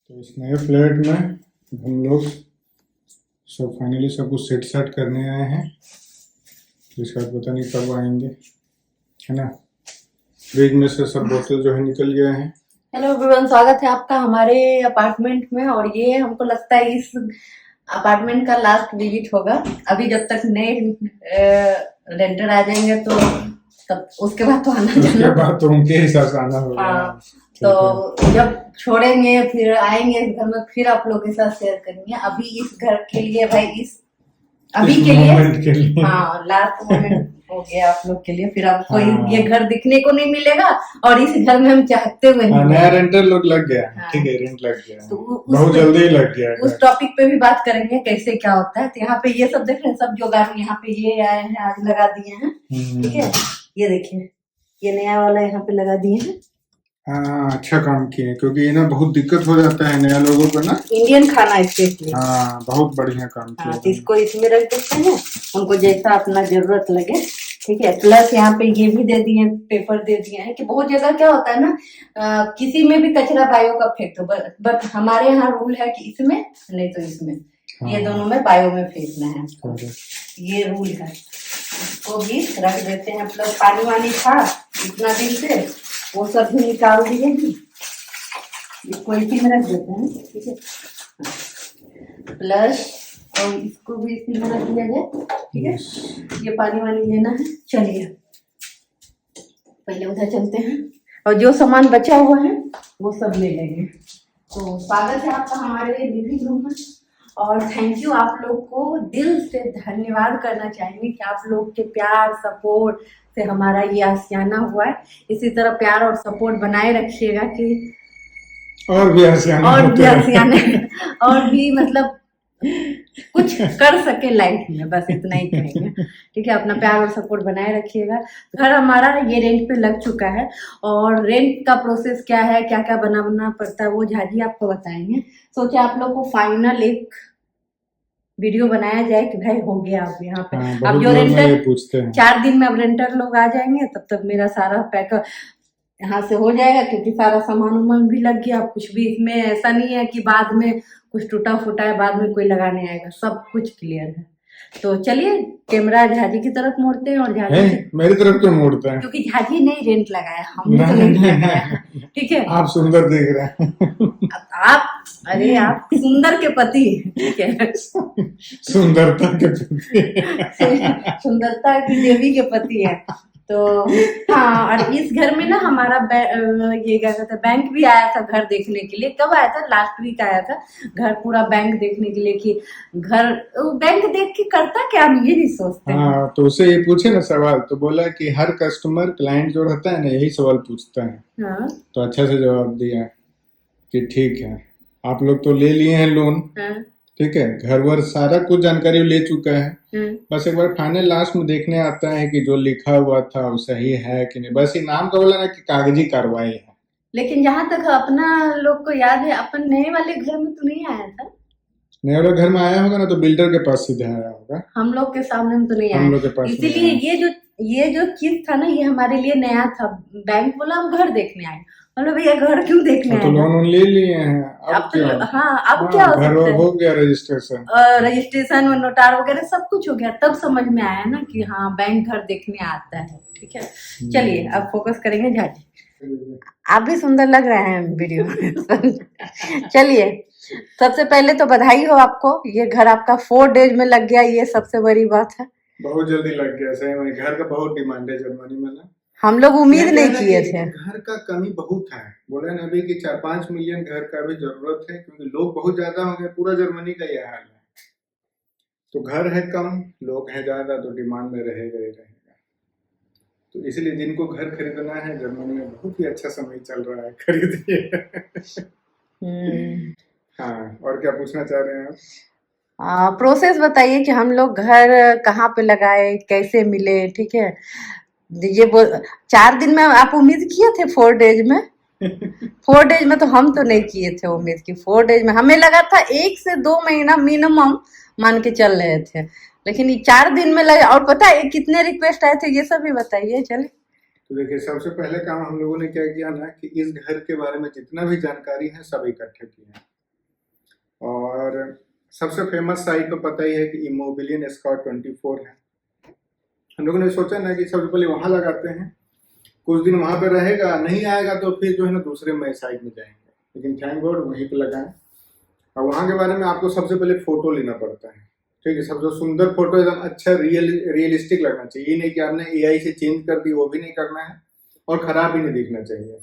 तो इस नए फ्लैट में हम लोग सब फाइनली सब कुछ सेट करने आए हैं। इसका पता नहीं कब आएंगे, है ना। फ्रिज में से सब बोतल जो है निकल गया है। हेलो एवरीवन, स्वागत है आपका हमारे अपार्टमेंट में। और ये हमको लगता है इस अपार्टमेंट का लास्ट विजिट होगा। अभी जब तक नए रेंटर आ जाएंगे तो तब उसके बाद तो आना उसके जाना। बाद तो उनके हिसाब से आना होगा। हाँ, तो जब छोड़ेंगे फिर आएंगे इस घर में, फिर आप लोग के साथ शेयर करेंगे। अभी इस घर के लिए भाई अभी इस के मोमेंट के लिए हाँ लास्ट मोमेंट हो गया आप लोग के लिए। फिर आपको हाँ। ये घर दिखने को नहीं मिलेगा और इस घर में हम चाहते हुए नहीं। नया रेंटर लोग लग गया है। हाँ। ठीक है, रेंट लग गया है। तो बहुत जल्दी ही लग गया है। उस टॉपिक पे भी बात करेंगे कैसे क्या होता है। तो यहाँ पे ये सब देख रहे हैं, सब जुगाड़ यहाँ पे ये आए हैं, आज लगा दिए हैं। ठीक है, ये देखिए, ये नया वाला यहाँ पे लगा दिए हैं। हाँ, अच्छा काम किए, क्योंकि ये ना बहुत दिक्कत हो जाता है नया लोगों को ना। इंडियन खाना स्पेशली। हाँ, बहुत बढ़िया काम किया। हाँ, तो इसको इसमें रख देते हैं, उनको जैसा अपना जरूरत लगे। ठीक है, प्लस यहाँ पे ये भी दे दिए, पेपर दे दिए हैं कि बहुत जगह क्या होता है ना, किसी में भी कचरा बायो का फेंक दो, बट हमारे यहाँ रूल है कि इसमें नहीं तो इसमें। हाँ। ये दोनों में बायो में फेंकना है, ये रूल है। इसको भी रख देते हैं। प्लस पानी वानी था इतना दिन से, वो सब भी निकाल दिए हैं, इसको इसी में रख देते हैं। ठीक है, प्लस और इसको भी इसी में रख दिया जाए। ठीक है, ये पानी वानी लेना है। चलिए पहले उधर चलते हैं और जो सामान बचा हुआ है वो सब ले लेंगे। तो स्वागत है आपका हमारे लिविंग रूम में। और थैंक यू, आप लोग को दिल से धन्यवाद करना चाहेंगे कि आप लोग के प्यार सपोर्ट से हमारा ये आशियाना हुआ है। इसी तरह प्यार और सपोर्ट बनाए रखिएगा कि और भी आशियाना और भी मतलब कुछ कर सके लाइफ में, बस इतना ही कहेंगे। ठीक है, अपना प्यार और सपोर्ट बनाए रखिएगा। घर हमारा ये रेंट पे लग चुका है और रेंट का प्रोसेस क्या है, क्या क्या बनाना पड़ता है, वो झाजी आपको बताएंगे। सोचे आप लोग को फाइनल एक वीडियो बनाया जाए कि भाई हो गया अब यहाँ पे। हाँ, अब जो रेंटर पूछते हैं 4 दिन में अब रेंटर लोग आ जाएंगे, तब तक मेरा सारा पैक यहाँ से हो जाएगा, क्योंकि सारा सामान उमान भी लग गया। कुछ भी इसमें ऐसा नहीं है कि बाद में कुछ टूटा फूटा है, बाद में कोई लगाने आएगा, सब कुछ क्लियर है। तो चलिए कैमरा झाजी की तरफ मोड़ते हैं। और झाजी मेरी तरफ क्यों मोड़ते हैं? क्योंकि झाजी नहीं रेंट लगाया, हमने तो नहीं लगाया। ठीक है, आप सुंदर दिख रहे हैं। अरे आप सुंदर के पति। ठीक है, सुंदरता के पति, सुंदरता की देवी के पति है। तो हाँ, और इस घर में ना हमारा ये क्या कहते हैं, बैंक भी आया था घर देखने के लिए। कब आया था? लास्ट वीक आया था घर, पूरा बैंक देखने के लिए कि घर बैंक देख के करता क्या, हम ये नहीं सोचते। हाँ, तो उसे ये पूछे ना सवाल, तो बोला कि हर कस्टमर क्लाइंट जो रहता है ना यही सवाल पूछता है। हाँ? तो अच्छा से जवाब दिया कि ठीक है, आप लोग तो ले लिए हैं लोन। हाँ? ठीक है, घर वर सारा कुछ जानकारी ले चुका है। बस एक बार फाइनल लास्ट में देखने आता है कि जो लिखा हुआ था वो सही है कि नहीं। बस ये नाम का बोला ना कि कागजी कार्रवाई है। लेकिन जहाँ तक अपना लोग को याद है, अपन नए वाले घर में तो नहीं आया था। नए वाले घर में आया होगा ना, तो बिल्डर के पास सीधे आया होगा, हम लोग के सामने में तो नहीं आया। हम लोग के पास। इसीलिए ये जो चीज था ना, ये हमारे लिए नया था। बैंक बोला हम घर देखने आए, मतलब भैया घर क्यों देखने आए? तो लोन ले लिए हैं अब क्या? हाँ, अब क्या घर हो गया, रजिस्ट्रेशन में नोटार वगैरह सब कुछ हो गया, तब समझ में आया ना कि हाँ बैंक घर देखने आता है। ठीक है, चलिए अब फोकस करेंगे झाजी। आप भी सुंदर लग रहे हैं वीडियो में। चलिए, सबसे पहले तो बधाई हो आपको, ये घर आपका 4 डेज में लग गया, ये सबसे बड़ी बात है। बहुत जल्दी लग गया। सही में घर का बहुत डिमांड है जर्मनी में ना। हम लोग उम्मीद नहीं किए थे। घर का कमी बहुत है, बोले ना अभी कि 4-5 मिलियन घर का भी जरूरत है, क्योंकि लोग बहुत ज्यादा हो गए। पूरा जर्मनी का यह हाल है। तो घर है कम, लोग हैं ज्यादा, तो डिमांड में रहेगा ही रहेगा। तो इसलिए जिनको घर खरीदना है, जर्मनी में बहुत ही अच्छा समय चल रहा है, खरीदिए। हाँ, और क्या पूछना चाह रहे हैं आप? प्रोसेस बताइए कि हम लोग घर कहाँ पे लगाए, कैसे मिले। ठीक है, ये 4 दिन में आप उम्मीद किए थे 4 डेज में? 4 डेज में तो हम तो नहीं किए थे उम्मीद की। 4 डेज में हमें लगा था 1 से 2 महीना मिनिमम मान के चल रहे थे, लेकिन ये 4 दिन में लगा। और पता है कितने रिक्वेस्ट आए थे, ये सब भी बताइए। चले, तो देखिए, सबसे पहले काम हम लोगों ने क्या किया ना कि इस घर के बारे में जितना भी जानकारी है सब इकट्ठे किए हैं। और सबसे फेमस साइट तो पता ही है कि इमोबिलियन स्काउट 24 है। हम लोगों ने सोचा ना कि सबसे पहले वहां लगाते हैं, कुछ दिन वहां पे रहेगा, नहीं आएगा तो फिर जो है ना दूसरे में साइट में जाएंगे, लेकिन थैंक गॉड वहीं पे लगाएं। और वहां के बारे में आपको सबसे पहले फोटो लेना पड़ता है, ठीक है। सबसे सुंदर फोटो एकदम अच्छा रियलिस्टिक लगना चाहिए, ये नहीं कि आपने एआई से चेंज कर दी, वो भी नहीं करना है, और खराब भी नहीं दिखना चाहिए।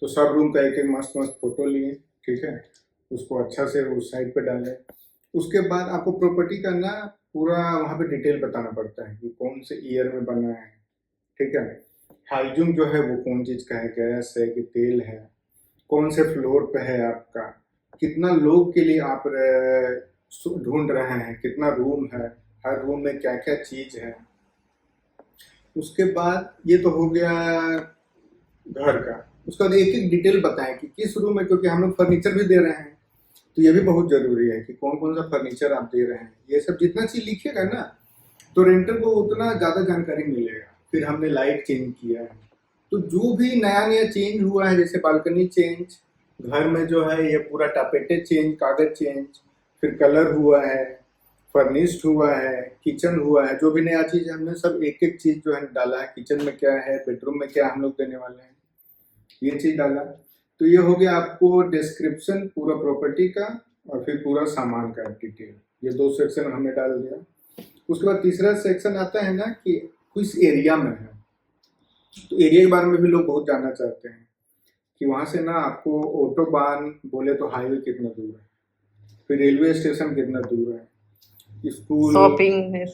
तो सब रूम का एक एक मस्त मस्त फोटो लिए, ठीक है, उसको अच्छा से उस साइड पे डालें। उसके बाद आपको प्रॉपर्टी का ना पूरा वहाँ पे डिटेल बताना पड़ता है कि कौन से ईयर में बना है, ठीक है। हाइजूम जो है वो कौन चीज का है, गैस है कि तेल है, कौन से फ्लोर पे है आपका, कितना लोग के लिए आप ढूंढ रहे हैं, कितना रूम है, हर रूम में क्या क्या चीज है। उसके बाद ये तो हो गया घर का। उसके बाद एक एक डिटेल बताएं कि किस रूम में, क्योंकि हम लोग फर्नीचर भी दे रहे हैं, तो ये भी बहुत जरूरी है कि कौन कौन सा फर्नीचर आप दे रहे हैं। ये सब जितना चीज लिखिएगा ना तो रेंटर को उतना ज्यादा जानकारी मिलेगा। फिर हमने लाइट चेंज किया है, तो जो भी नया नया चेंज हुआ है, जैसे बालकनी चेंज, घर में जो है ये पूरा टापेटे चेंज, कागज चेंज, फिर कलर हुआ है, फर्निश्ड हुआ है, किचन हुआ है, जो भी नया चीज है हमने सब एक एक चीज जो है डाला है। किचन में क्या है, बेडरूम में क्या हम लोग देने वाले हैं, ये चीज डाला। तो ये हो गया आपको डिस्क्रिप्शन पूरा प्रॉपर्टी का, और फिर पूरा सामान का डिटेल, ये 2 सेक्शन हमने डाल दिया। उसके बाद तीसरा सेक्शन आता है ना कि किस एरिया में है। तो एरिया के बारे में भी लोग बहुत जानना चाहते हैं कि वहां से ना आपको ऑटोबान बोले तो हाईवे कितना दूर है, फिर रेलवे स्टेशन कितना दूर है, स्कूल, शॉपिंग है,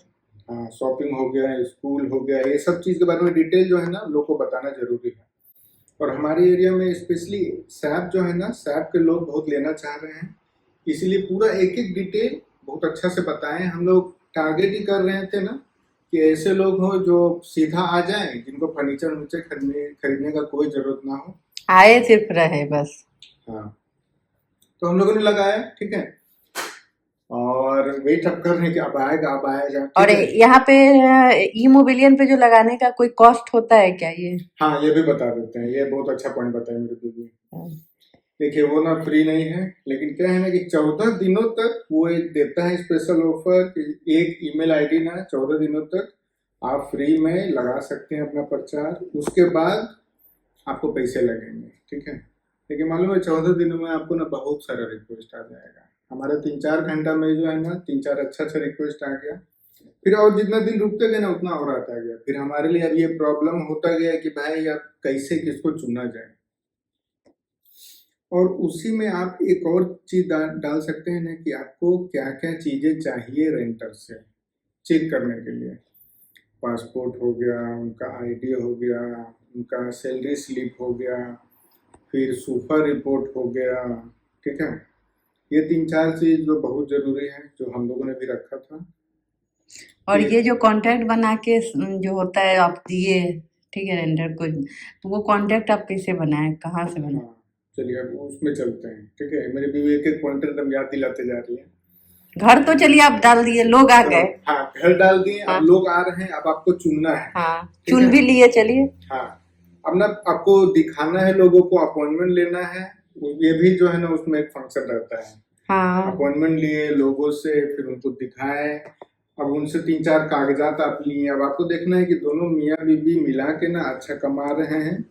हाँ शॉपिंग हो गया, स्कूल हो गया, ये सब चीज के बारे में डिटेल जो है ना लोग को बताना जरूरी है। और हमारे एरिया में स्पेशली सैप जो है ना, सैप के लोग बहुत लेना चाह रहे हैं, इसीलिए पूरा एक एक डिटेल बहुत अच्छा से बताएं। हम लोग टारगेट ही कर रहे थे ना कि ऐसे लोग हो जो सीधा आ जाएं, जिनको फर्नीचर वर्नीचर खरीदने का कोई जरूरत ना हो, आए सिर्फ रहे बस। हाँ, तो हम लोगों ने लगाया, ठीक है, और वेट अब कर रहे हैं कि अब आएगा अब आएगा। और यहाँ पे इमोबिलियन पे जो लगाने का कोई कॉस्ट होता है क्या ये? हाँ ये भी बता देते हैं, ये बहुत अच्छा पॉइंट बताया मेरे को। देखिए वो ना फ्री नहीं है, लेकिन क्या है ना कि 14 दिनों तक वो एक देता है स्पेशल ऑफर कि एक ईमेल आईडी ना 14 दिनों तक आप फ्री में लगा सकते हैं अपना प्रचार, उसके बाद आपको पैसे लगेंगे, ठीक है। लेकिन मालूम है 14 दिनों में आपको ना बहुत सारा रिक्वेस्ट आ जाएगा। हमारा 3-4 घंटा में जो है ना 3-4 अच्छा रिक्वेस्ट आ गया, फिर और जितना दिन रुकते गए ना उतना और आता गया। फिर हमारे लिए अब ये प्रॉब्लम होता गया कि भाई अब कैसे किसको चुना जाए। और उसी में आप एक और चीज डाल सकते हैं ना कि आपको क्या क्या चीजें चाहिए रेंटर से चेक करने के लिए। पासपोर्ट हो गया, उनका आईडी हो गया, उनका सैलरी स्लिप हो गया, फिर सुपर रिपोर्ट हो गया, ठीक है। ये 3-4 चीज जो बहुत जरूरी है, जो हम लोगों ने भी रखा था। और ये जो कॉन्ट्रैक्ट बना के जो होता है आप दिए, ठीक है, रेंडर को, तो वो कॉन्ट्रैक्ट आप कैसे बनाए, कहाँ से बनाए? हाँ चलिए अब उसमें चलते हैं, ठीक है। मेरी बीवी एक एक पॉइंटर एकदम याद दिलाते जा रही है। घर तो चलिए आप डाल दिए, लोग आ गए। हाँ घर डाल दिए, हाँ। अब लोग आ रहे हैं, अब आपको चुनना है। हाँ चुन भी लिए, चलिए। हाँ अब ना आपको दिखाना है, लोगों को अपॉइंटमेंट लेना है, ये भी जो है ना उसमें एक फंक्शन रहता है। हाँ अपॉइंटमेंट लिए लोगों से, फिर उनको दिखाए, अब उनसे 3-4 कागजात आप लिए। अब आपको देखना है कि दोनों मियाँ बीबी मिला के ना अच्छा कमा रहे हैं,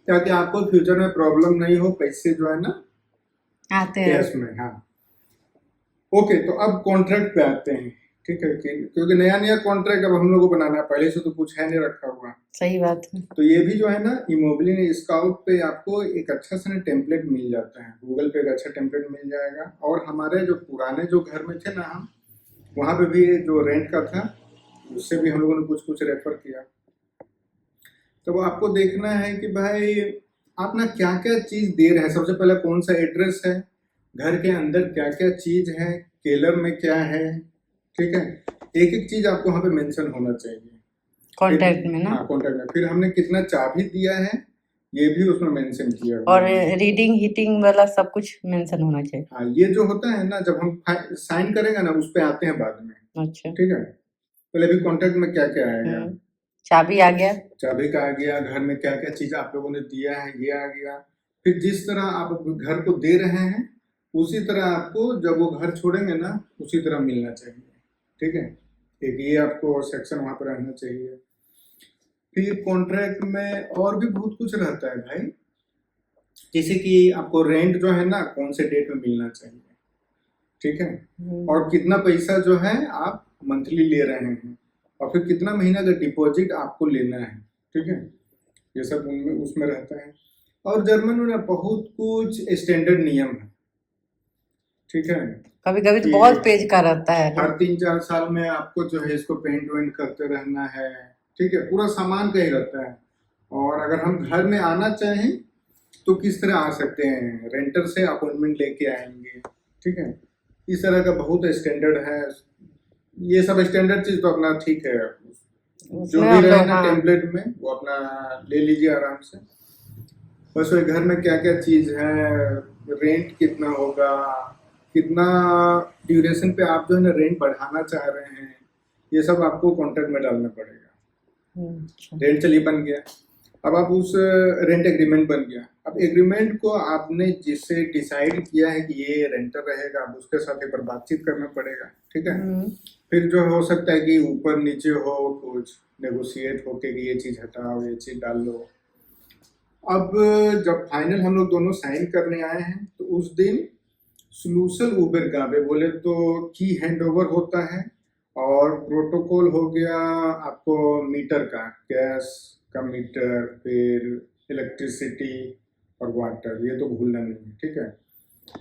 ताकि आपको फ्यूचर में प्रॉब्लम नहीं हो, पैसे जो है ना आते हैं कैश में। हाँ ओके, तो अब कॉन्ट्रैक्ट पे आते हैं, ठीक है, क्योंकि नया नया कॉन्ट्रैक्ट अब हम लोग को बनाना है, पहले से तो कुछ है नहीं रखा हुआ। सही बात है। तो ये भी जो है ना इमोबिलियन स्काउट पे आपको एक अच्छा सा टेम्पलेट मिल जाता है, गूगल पे एक अच्छा टेम्पलेट मिल जाएगा। और हमारे जो पुराने जो घर में थे ना, हम वहाँ पे भी जो रेंट का था उससे भी हम लोगों ने कुछ कुछ रेफर किया। तो आपको देखना है कि भाई आप ना क्या क्या चीज दे रहे हैं। सबसे पहले कौन सा एड्रेस है, घर के अंदर क्या क्या चीज है, केलर में क्या है, ठीक है। एक एक चीज आपको वहाँ पे मेंशन होना चाहिए कॉन्ट्रैक्ट में ना। हाँ कॉन्ट्रैक्ट में। फिर हमने कितना चाबी दिया है ये भी उसमें मेंशन किया हुआ और रीडिंग हीटिंग वाला सब कुछ मेंशन होना चाहिए। हाँ ये जो होता है ना जब हम साइन करेंगे ना उस पे आते हैं बाद में, अच्छा ठीक है। पहले अभी कॉन्ट्रैक्ट में क्या क्या आएगा, चाबी आ गया, चाबी का आ गया, घर में क्या क्या चीज आप लोगों ने दिया है ये आ गया। फिर जिस तरह आप घर को दे रहे हैं उसी तरह आपको जब वो घर छोड़ेंगे ना उसी तरह मिलना चाहिए, ठीक है। एक ये आपको सेक्शन वहां पर रहना चाहिए। फिर कॉन्ट्रैक्ट में और भी बहुत कुछ रहता है भाई, जैसे कि आपको रेंट जो है ना कौन से डेट में मिलना चाहिए, ठीक है, और कितना पैसा जो है आप मंथली ले रहे हैं, और फिर कितना महीना का डिपॉजिट आपको लेना है, ठीक है, ये सब उनमें उसमें रहता है। और जर्मन में ना बहुत कुछ स्टैंडर्ड नियम है, ठीक है। कभी कभी तो बहुत पेज का रहता है, हर 3-4 साल में आपको जो है इसको पेंट वेंट करते रहना है, ठीक है, पूरा सामान का ही रहता है। और अगर हम घर में आना चाहें तो किस तरह आ सकते हैं, रेंटर से अपॉइंटमेंट लेके आएंगे, ठीक है, इस तरह का बहुत स्टैंडर्ड है। ये सब स्टैंडर्ड चीज तो अपना ठीक है, जो भी रहे ना टेम्पलेट में वो अपना ले लीजिए आराम से। बस वो घर में क्या क्या चीज है, रेंट कितना होगा, कितना ड्यूरेशन पे आप जो है ना रेंट बढ़ाना चाह रहे हैं, ये सब आपको कॉन्ट्रैक्ट में डालना पड़ेगा। रेंट चलिए बन गया, अब आप उस रेंट एग्रीमेंट बन गया, अब एग्रीमेंट को आपने जिससे डिसाइड किया है कि ये रेंटर रहेगा, अब उसके साथ एक बार बातचीत करना पड़ेगा, ठीक है। फिर जो हो सकता है कि ऊपर नीचे हो, कुछ नेगोशिएट हो के ये चीज हटाओ ये चीज डाल लो। अब जब फाइनल हम लोग दोनों साइन करने आए हैं तो उस दिन सॉल्यूशन उबरगाबे बोले तो की हैंडओवर होता है, और प्रोटोकॉल हो गया आपको मीटर का, गैस का मीटर, फिर इलेक्ट्रिसिटी और वाटर, ये तो भूलना नहीं है, ठीक है।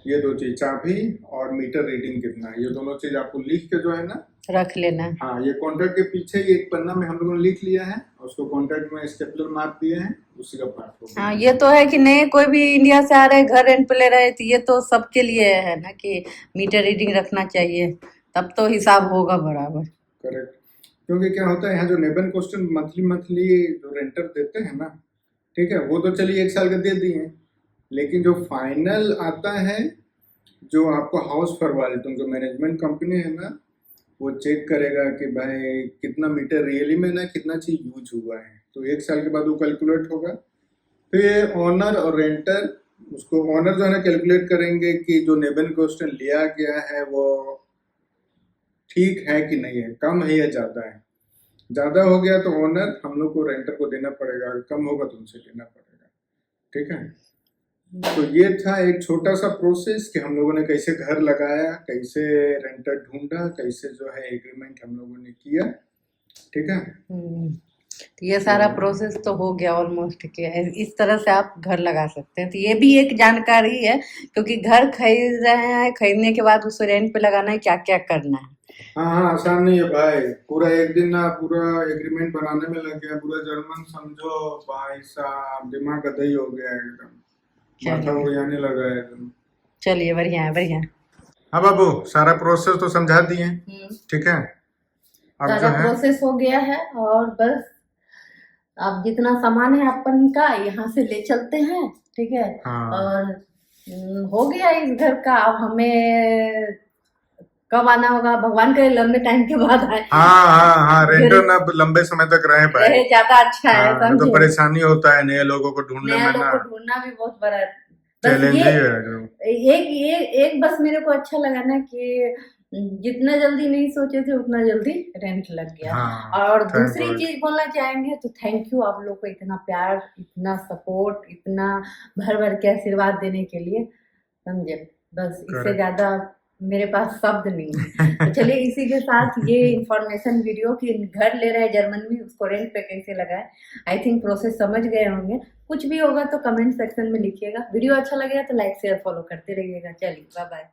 ये दो चीज, चाबी और मीटर रीडिंग कितना, ये दोनों चीज आपको लिख के जो है ना रख लेना। हाँ, ये कॉन्ट्रैक्ट के पीछे एक पन्ना में हम लोगों ने लिख लिया है, उसको कॉन्ट्रैक्ट में स्टेपलर मार दिए हैं, उसी का पार्ट हो गया। हाँ, ये तो है कि नहीं कोई भी इंडिया से आ रहे घर रेंट पे ले रहे तो ये तो सबके लिए है ना कि मीटर रीडिंग रखना चाहिए, तब तो हिसाब होगा बराबर। करेक्ट, क्योंकि क्या होता है यहाँ जो नेबन क्वेश्चन मंथली जो रेंटर देते हैं ना, ठीक है, वो तो चलिए 1 साल का दे दिए, लेकिन जो फाइनल आता है, जो आपको हाउस फॉरवाल्टिंग जो मैनेजमेंट कंपनी है ना, वो चेक करेगा कि भाई कितना मीटर रियली में ना कितना चीज यूज हुआ है, तो 1 साल के बाद वो कैलकुलेट होगा। फिर ओनर और रेंटर, उसको ओनर जो है ना कैलकुलेट करेंगे कि जो नेबन क्वेश्चन लिया गया है वो ठीक है कि नहीं है, कम है या ज्यादा है। ज्यादा हो गया तो ओनर हम लोग को रेंटर को देना पड़ेगा, कम होगा तो उनसे लेना पड़ेगा, ठीक है। तो ये था एक छोटा सा प्रोसेस कि हम लोगों ने कैसे घर लगाया, कैसे रेंटर ढूंढा, कैसे जो है एग्रीमेंट हम लोगों ने किया, ठीक है। तो ये सारा प्रोसेस तो हो गया ऑलमोस्ट, कि इस तरह से आप घर लगा सकते हैं। तो ये भी एक जानकारी है, क्योंकि घर खरीद रहे हैं, खरीदने के बाद उसे रेंट पे लगाना है, क्या क्या करना है। हाँ, आसान नहीं है भाई, पूरा एक दिन ना पूरा एग्रीमेंट बनाने में लग गया, पूरा जर्मन समझो भाई साहब, दिमाग गदई हो गया एकदम, माथा उड़ाने लगा एकदम। चलिए बढ़िया है, बढ़िया। हाँ बाबू, सारा प्रोसेस तो समझा दिए, ठीक है। सारा प्रोसेस हो गया है, और बस अब जितना सामान है अपन का यहाँ से ले चलते हैं, ठीक है। हाँ। और हो गया इस घर का, अब हमें कब आना होगा भगवान करे लंबे टाइम के बाद आए। हाँ, रेंटर ना लंबे समय तक रहे ज्यादा अच्छा है, तो परेशानी होता है नए लोगों को ढूंढने में, ना ढूंढना भी बहुत बड़ा चैलेंज है। एक बस मेरे को अच्छा लगा ना कि जितना जल्दी नहीं सोचे थे उतना जल्दी रेंट लग गया। हाँ, और दूसरी चीज बोलना चाहेंगे तो थैंक यू आप लोग को, इतना प्यार, इतना सपोर्ट, इतना भर भर के आशीर्वाद देने के लिए, समझे। बस इससे ज्यादा मेरे पास शब्द नहीं है। तो चलिए इसी के साथ ये इंफॉर्मेशन वीडियो कि घर ले रहे हैं जर्मन में, उसको रेंट पे कैसे लगाए, आई थिंक प्रोसेस समझ गए होंगे। कुछ भी होगा तो कमेंट सेक्शन में लिखिएगा। वीडियो अच्छा लगेगा तो लाइक शेयर फॉलो करते रहिएगा। चलिए बाय बाय।